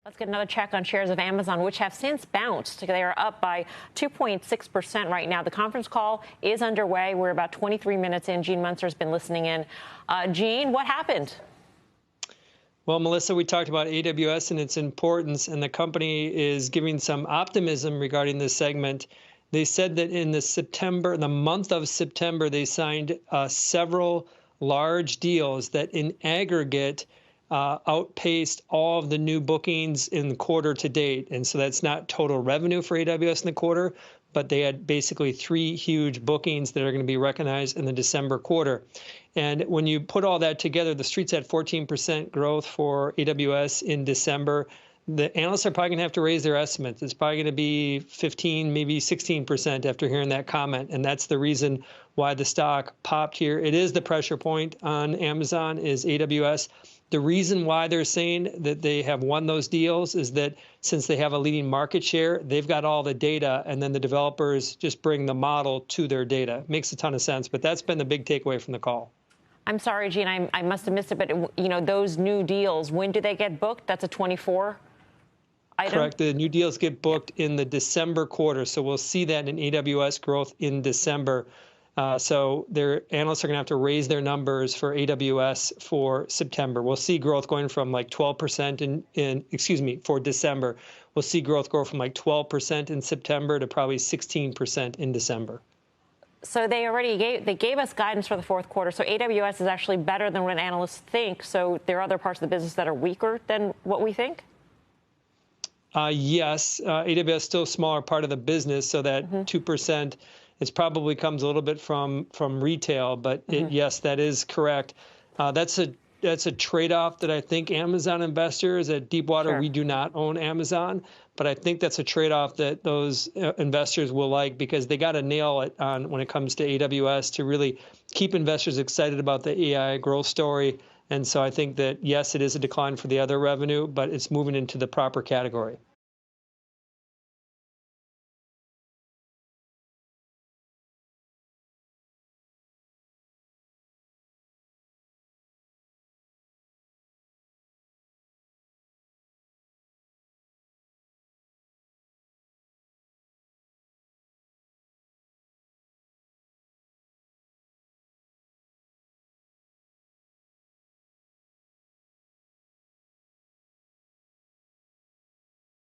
Let's get another check on shares of Amazon, which have since bounced. They are up by 2.6% right now. The conference call is underway. We're about 23 minutes in. Gene Munster has been listening in. Gene, what happened? Well, Melissa, we talked about AWS and its importance, and the company is giving some optimism regarding this segment. They said that in the month of September, they signed several large deals that in aggregate outpaced all of the new bookings in the quarter to date. And so that's not total revenue for AWS in the quarter, but they had basically 3 huge bookings that are going to be recognized in the December quarter. And when you put all that together, the street's at 14% growth for AWS in December. The analysts are probably going to have to raise their estimates. It's probably going to be 15, maybe 16% after hearing that comment. And that's the reason why the stock popped here. It is the pressure point on Amazon is AWS. The reason why they're saying that they have won those deals is that since they have a leading market share, they've got all the data, and then the developers just bring the model to their data. Makes a ton of sense, but that's been the big takeaway from the call. I'm sorry, Gene, I must have missed it, but those new deals, when do they get booked? That's a 24 item? Correct. The new deals get booked in the December quarter, so we'll see that in AWS growth in December. So their analysts are going to have to raise their numbers for AWS for September. We'll see growth going from like 12% for December. We'll see growth go from like 12% in September to probably 16% in December. So they gave us guidance for the fourth quarter. So AWS is actually better than what analysts think. So there are other parts of the business that are weaker than what we think? Yes, AWS is still a smaller part of the business, so that 2%. It probably comes a little bit from retail, but yes, that is correct. That's a trade-off that I think Amazon investors at Deepwater, we do not own Amazon, but I think that's a trade-off that those investors will like because they got to nail it on when it comes to AWS to really keep investors excited about the AI growth story. And so I think that, yes, it is a decline for the other revenue, but it's moving into the proper category.